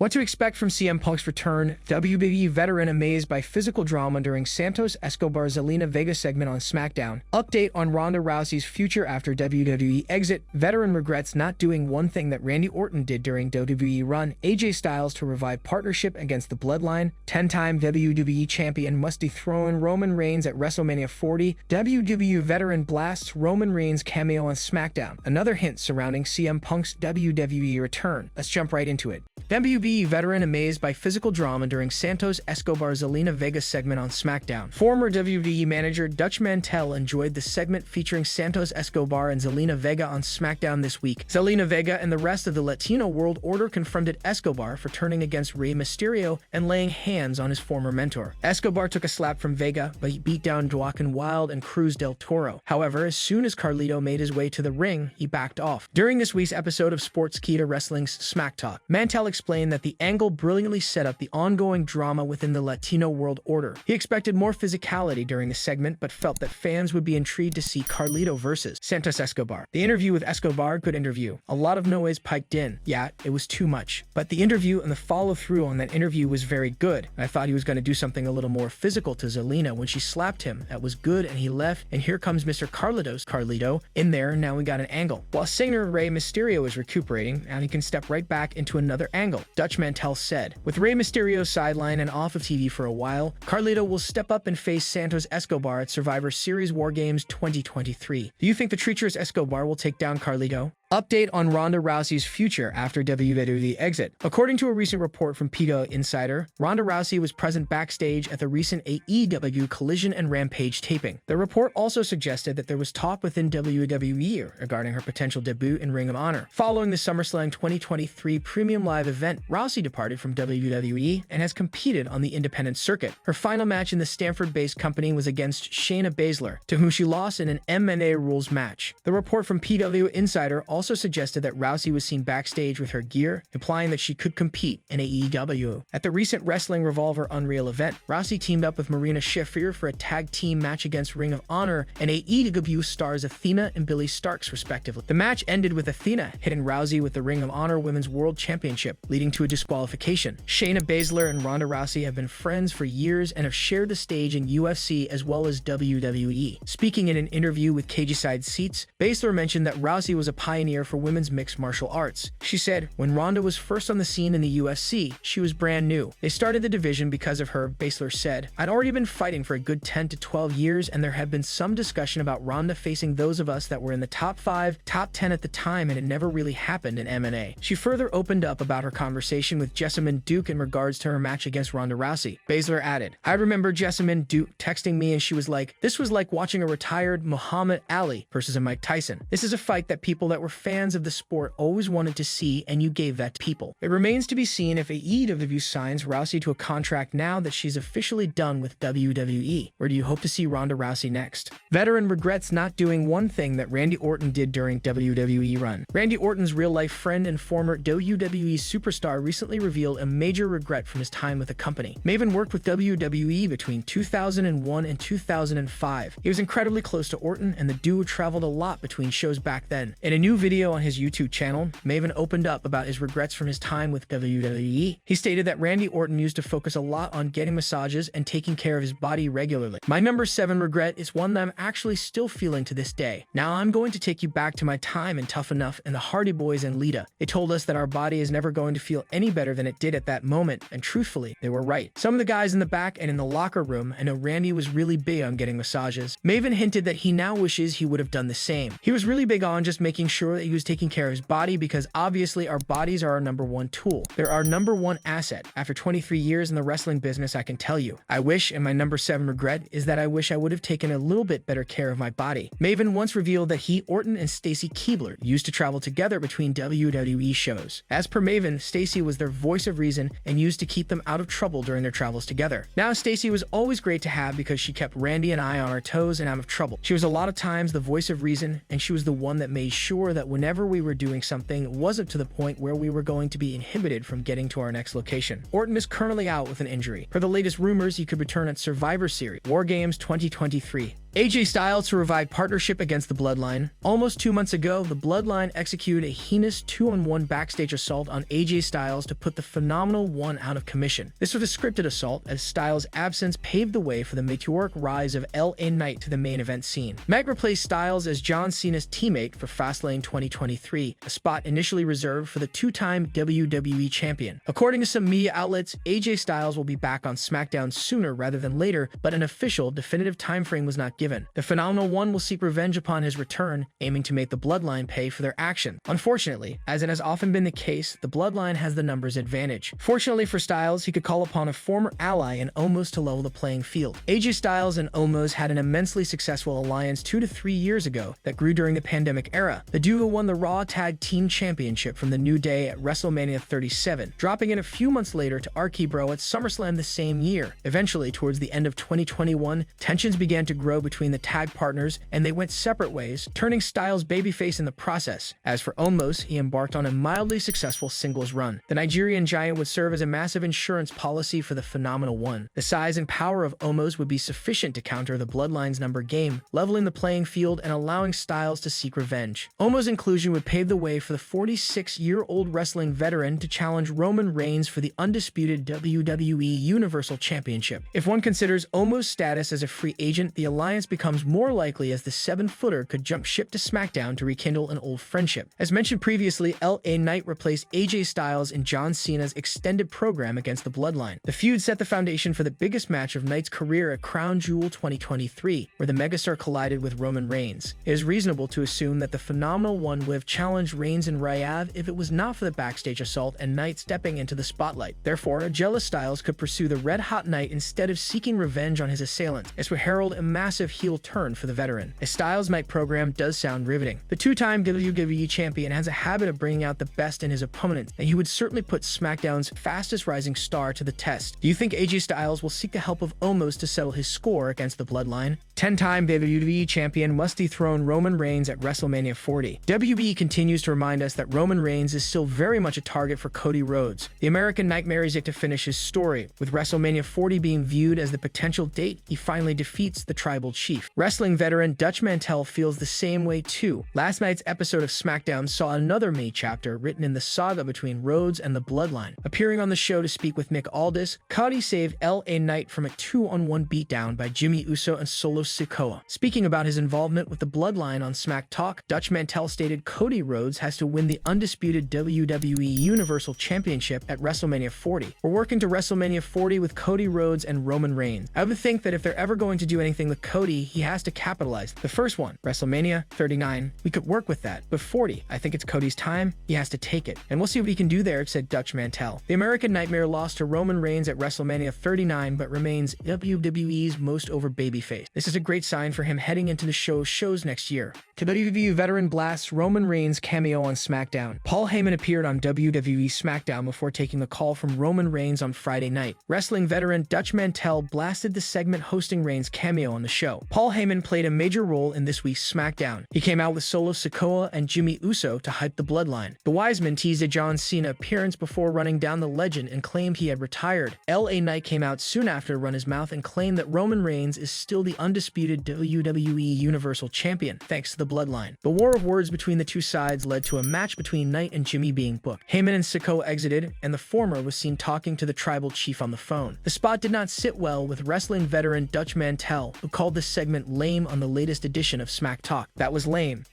What to expect from CM Punk's return, WWE veteran amazed by physical drama during Santos Escobar's Zelina Vega segment on SmackDown. Update on Ronda Rousey's future after WWE exit, veteran regrets not doing one thing that Randy Orton did during WWE run, AJ Styles to revive partnership against the Bloodline, 10-time WWE champion must dethrone Roman Reigns at WrestleMania 40, WWE veteran blasts Roman Reigns cameo on SmackDown, another hint surrounding CM Punk's WWE return. Let's jump right into it. WWE veteran amazed by physical drama during Santos Escobar's Zelina Vega segment on SmackDown. Former WWE manager Dutch Mantell enjoyed the segment featuring Santos Escobar and Zelina Vega on SmackDown this week. Zelina Vega and the rest of the Latino World Order confronted Escobar for turning against Rey Mysterio and laying hands on his former mentor. Escobar took a slap from Vega, but he beat down Joaquin Wilde and Cruz del Toro. However, as soon as Carlito made his way to the ring, he backed off. During this week's episode of Sportskeeda Wrestling's Smack Talk, Mantell explained that the angle brilliantly set up the ongoing drama within the Latino World Order. He expected more physicality during the segment, but felt that fans would be intrigued to see Carlito versus Santos Escobar. The interview with Escobar, good interview. A lot of noise piped in. Yeah, it was too much. But the interview and the follow-through on that interview was very good. I thought he was going to do something a little more physical to Zelina when she slapped him. That was good, and he left, and here comes Mr. Carlito in there, and now we got an angle. While singer Rey Mysterio is recuperating, and he can step right back into another angle. Dutch Mantell said, with Rey Mysterio sidelined and off of TV for a while, Carlito will step up and face Santos Escobar at Survivor Series War Games 2023. Do you think the treacherous Escobar will take down Carlito? Update on Ronda Rousey's future after WWE exit. According to a recent report from PETA Insider, Ronda Rousey was present backstage at the recent AEW Collision and Rampage taping. The report also suggested that there was talk within WWE regarding her potential debut in Ring of Honor. Following the SummerSlam 2023 Premium Live event, Rousey departed from WWE and has competed on the independent circuit. Her final match in the Stanford-based company was against Shayna Baszler, to whom she lost in an MMA rules match. The report from PW Insider also suggested that Rousey was seen backstage with her gear, implying that she could compete in AEW. At the recent Wrestling Revolver Unreal event, Rousey teamed up with Marina Shafir for a tag team match against Ring of Honor and AEW stars Athena and Billy Starks, respectively. The match ended with Athena hitting Rousey with the Ring of Honor Women's World Championship, leading to a disqualification. Shayna Baszler and Ronda Rousey have been friends for years and have shared the stage in UFC as well as WWE. Speaking in an interview with Cageside Seats, Baszler mentioned that Rousey was a pioneer for women's mixed martial arts. She said, when Ronda was first on the scene in the UFC, she was brand new. They started the division because of her, Baszler said. I'd already been fighting for a good 10 to 12 years, and there had been some discussion about Ronda facing those of us that were in the top 5, top 10 at the time, and it never really happened in M&A. She further opened up about her conversation with Jessamyn Duke in regards to her match against Ronda Rousey. Baszler added, I remember Jessamyn Duke texting me and she was like, this was like watching a retired Muhammad Ali versus a Mike Tyson. This is a fight that people that were fans of the sport always wanted to see, and you gave that to people. It remains to be seen if AEW signs Rousey to a contract now that she's officially done with WWE. Where do you hope to see Ronda Rousey next? Veteran regrets not doing one thing that Randy Orton did during WWE run. Randy Orton's real-life friend and former WWE superstar recently revealed a major regret from his time with the company. Maven worked with WWE between 2001 and 2005. He was incredibly close to Orton, and the duo traveled a lot between shows back then. In a new video on his YouTube channel, Maven opened up about his regrets from his time with WWE. He stated that Randy Orton used to focus a lot on getting massages and taking care of his body regularly. My number 7 regret is one that I'm actually still feeling to this day. Now I'm going to take you back to my time in Tough Enough and the Hardy Boys and Lita. They told us that our body is never going to feel any better than it did at that moment, and truthfully, they were right. Some of the guys in the back and in the locker room, I know Randy was really big on getting massages. Maven hinted that he now wishes he would have done the same. He was really big on just making sure that he was taking care of his body because obviously our bodies are our number 1 tool. They're our number 1 asset. After 23 years in the wrestling business, I can tell you. I wish, and my number 7 regret is that I wish I would have taken a little bit better care of my body. Maven once revealed that he, Orton, and Stacy Keibler used to travel together between WWE shows. As per Maven, Stacy was their voice of reason and used to keep them out of trouble during their travels together. Now, Stacy was always great to have because she kept Randy and I on our toes and out of trouble. She was a lot of times the voice of reason, and she was the one that made sure that whenever we were doing something, it wasn't to the point where we were going to be inhibited from getting to our next location. Orton is currently out with an injury. Per the latest rumors, he could return at Survivor Series War Games 2023. AJ Styles to revive partnership against the Bloodline. Almost 2 months ago, the Bloodline executed a heinous 2-on-1 backstage assault on AJ Styles to put the Phenomenal One out of commission. This was a scripted assault, as Styles' absence paved the way for the meteoric rise of LA Knight to the main event scene. Matt replaced Styles as John Cena's teammate for Fastlane 2023, a spot initially reserved for the two-time WWE champion. According to some media outlets, AJ Styles will be back on SmackDown sooner rather than later, but an official, definitive timeframe was not given. The Phenomenal One will seek revenge upon his return, aiming to make the Bloodline pay for their action. Unfortunately, as it has often been the case, the Bloodline has the numbers advantage. Fortunately for Styles, he could call upon a former ally in Omos to level the playing field. AJ Styles and Omos had an immensely successful alliance 2 to 3 years ago that grew during the pandemic era. The duo won the Raw Tag Team Championship from the New Day at Wrestlemania 37, dropping in a few months later to RK Bro at SummerSlam the same year. Eventually, towards the end of 2021, tensions began to grow between the tag partners, and they went separate ways, turning Styles babyface in the process. As for Omos, he embarked on a mildly successful singles run. The Nigerian giant would serve as a massive insurance policy for the Phenomenal One. The size and power of Omos would be sufficient to counter the Bloodline's number game, leveling the playing field and allowing Styles to seek revenge. Omos' inclusion would pave the way for the 46-year-old wrestling veteran to challenge Roman Reigns for the undisputed WWE Universal Championship. If one considers Omos' status as a free agent, the alliance becomes more likely, as the 7-footer could jump ship to SmackDown to rekindle an old friendship. As mentioned previously, LA Knight replaced AJ Styles in John Cena's extended program against the Bloodline. The feud set the foundation for the biggest match of Knight's career at Crown Jewel 2023, where the megastar collided with Roman Reigns. It is reasonable to assume that the Phenomenal One would have challenged Reigns and Riyadh if it was not for the backstage assault and Knight stepping into the spotlight. Therefore, a jealous Styles could pursue the red-hot Knight instead of seeking revenge on his assailant. This would herald a massive heel turn for the veteran. A Styles Knight program does sound riveting. The two-time WWE champion has a habit of bringing out the best in his opponents, and he would certainly put SmackDown's fastest rising star to the test. Do you think AJ Styles will seek the help of Omos to settle his score against the Bloodline? 10-time WWE champion must dethrone Roman Reigns at WrestleMania 40. WB continues to remind us that Roman Reigns is still very much a target for Cody Rhodes. The American Nightmare is yet to finish his story, with WrestleMania 40 being viewed as the potential date he finally defeats the Tribal Chief. Wrestling veteran Dutch Mantell feels the same way too. Last night's episode of SmackDown saw another May chapter written in the saga between Rhodes and the Bloodline. Appearing on the show to speak with Nick Aldis, Cody saved LA Knight from a 2-on-1 beatdown by Jimmy Uso and Solo Sikoa. Speaking about his involvement with the Bloodline on Smack Talk, Dutch Mantell stated Cody Rhodes has to win the undisputed WWE Universal Championship at WrestleMania 40. We're working to WrestleMania 40 with Cody Rhodes and Roman Reigns. I would think that if they're ever going to do anything with Cody, he has to capitalize. The first one, WrestleMania 39, we could work with that. But 40, I think it's Cody's time. He has to take it. And we'll see what he can do there, said Dutch Mantell. The American Nightmare lost to Roman Reigns at WrestleMania 39, but remains WWE's most over babyface. This is a great sign for him heading into the shows next year. WWE veteran blasts Roman Reigns cameo on SmackDown. Paul Heyman appeared on WWE SmackDown before taking the call from Roman Reigns on Friday night. Wrestling veteran Dutch Mantell blasted the segment hosting Reigns' cameo on the show. Paul Heyman played a major role in this week's SmackDown. He came out with Solo Sikoa and Jimmy Uso to hype the Bloodline. The Wiseman teased a John Cena appearance before running down the legend and claimed he had retired. LA Knight came out soon after to run his mouth and claimed that Roman Reigns is still the undisputed WWE Universal Champion, thanks to the Bloodline. The war of words between the two sides led to a match between Knight and Jimmy being booked. Heyman and Sikoa exited, and the former was seen talking to the Tribal Chief on the phone. The spot did not sit well with wrestling veteran Dutch Mantell, who called this segment lame on the latest edition of Smack Talk. That was lame,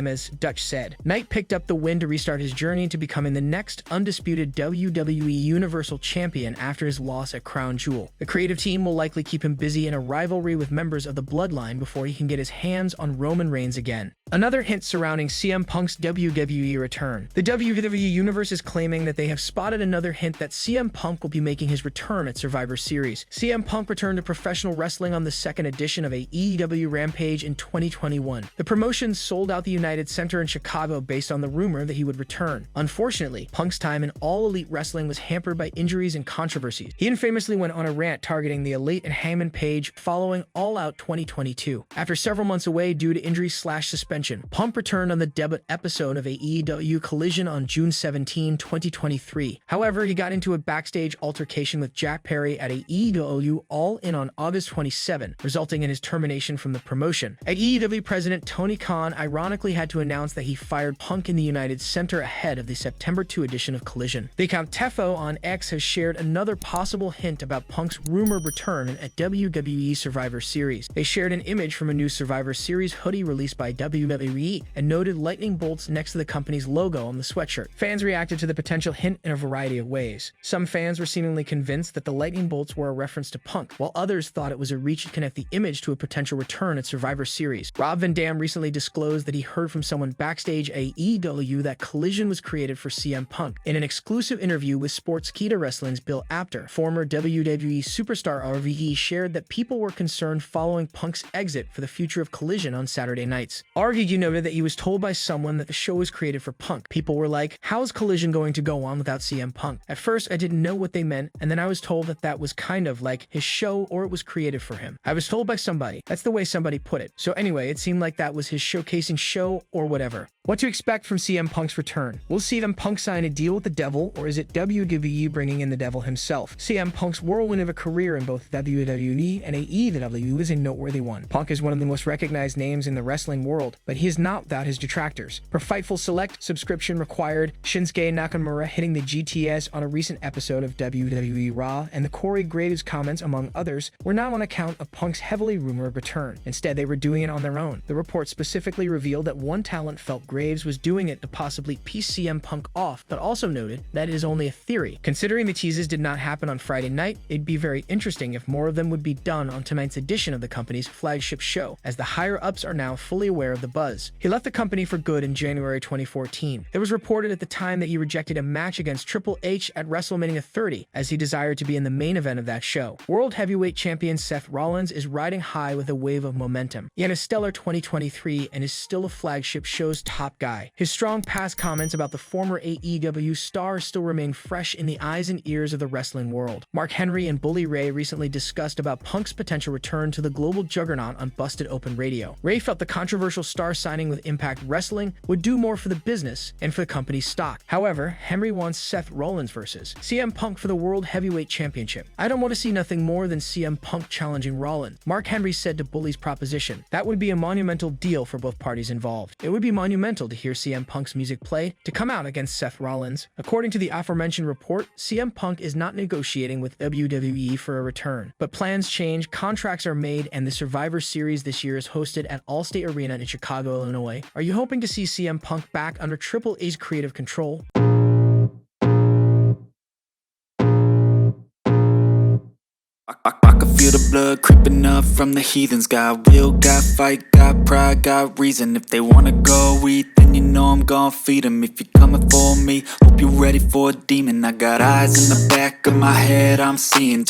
as Dutch said. Knight picked up the win to restart his journey to becoming the next undisputed WWE Universal Champion after his loss at Crown Jewel. The creative team will likely keep him busy in a rivalry with members of the Bloodline before he can get his hands on Roman Reigns again. Another hint surrounding CM Punk's WWE return. The WWE Universe is claiming that they have spotted another hint that CM Punk will be making his return at Survivor Series. CM Punk returned to professional wrestling on the second edition of AEW Rampage in 2021. The promotion sold out the United Center in Chicago based on the rumor that he would return. Unfortunately, Punk's time in All Elite Wrestling was hampered by injuries and controversies. He infamously went on a rant targeting the Elite and Hangman Page following All Out 2022. After several months away due to injury/suspension, Punk returned on the debut episode of AEW Collision on June 17, 2023. However, he got into a backstage altercation with Jack Perry at AEW All In on August 27, resulting in his termination from the promotion. AEW President Tony Khan ironically had to announce that he fired Punk in the United Center ahead of the September 2 edition of Collision. The account Tefo on X has shared another possible hint about Punk's rumored return at WWE Survivor Series. They shared an image from a new Survivor Series hoodie released by WWE and noted lightning bolts next to the company's logo on the sweatshirt. Fans reacted to the potential hint in a variety of ways. Some fans were seemingly convinced that the lightning bolts were a reference to Punk, while others thought it was a reach to connect the image to a potential return at Survivor Series. Rob Van Dam recently disclosed that he heard from someone backstage at AEW that Collision was created for CM Punk. In an exclusive interview with Sportskeeda Wrestling's Bill Apter, former WWE superstar RVE shared that people were concerned following Punk's exit for the future of Collision on Saturday nights. RVE noted that he was told by someone that the show was created for Punk. People were like, how is Collision going to go on without CM Punk? At first, I didn't know what they meant, and then I was told that that was kind of like his show or it was created for him. I was told by somebody. That's the way somebody put it. So anyway, it seemed like that was his showcasing show or whatever. What to expect from CM Punk's return? We'll see them Punk sign a deal with the devil, or is it WWE bringing in the devil himself? CM Punk's whirlwind of a career in both WWE and AEW is a noteworthy one. Punk is one of the most recognized names in the wrestling world, but he is not without his detractors. Per Fightful Select, subscription required, Shinsuke Nakamura hitting the GTS on a recent episode of WWE Raw, and the Corey Graves comments, among others, were not on account of Punk's heavily rumored return. Instead, they were doing it on their own. The report specifically revealed that one talent felt Graves was doing it to possibly piece CM Punk off, but also noted that it is only a theory. Considering the teases did not happen on Friday night, it'd be very interesting if more of them would be done on tonight's edition of the company's flagship show, as the higher-ups are now fully aware of the buzz. He left the company for good in January 2014. It was reported at the time that he rejected a match against Triple H at WrestleMania 30, as he desired to be in the main event of that show. World Heavyweight Champion Seth Rollins is riding high with a wave of momentum. He had a stellar 2023 and is still a flagship show's top guy. His strong past comments about the former AEW star still remain fresh in the eyes and ears of the wrestling world. Mark Henry and Bully Ray recently discussed about Punk's potential return to the global juggernaut on Busted Open Radio. Ray felt the controversial star signing with Impact Wrestling would do more for the business and for the company's stock. However, Henry wants Seth Rollins versus CM Punk for the World Heavyweight Championship. I don't want to see nothing more than CM Punk challenging Rollins. Mark Henry said to Bully's proposition, that would be a monumental deal for both parties involved. It would be monumental to hear CM Punk's music played to come out against Seth Rollins. According to the aforementioned report, CM Punk is not negotiating with WWE for a return. But plans change, contracts are made, and the Survivor Series this year is hosted at Allstate Arena in Chicago, Illinois. Are you hoping to see CM Punk back under Triple H's creative control? I can feel the blood creeping up from the heathens. Got will, got fight, got pride, got reason. If they wanna go eat, then you know I'm gon' feed them. If you're coming for me, hope you're ready for a demon. I got eyes in the back of my head, I'm seeing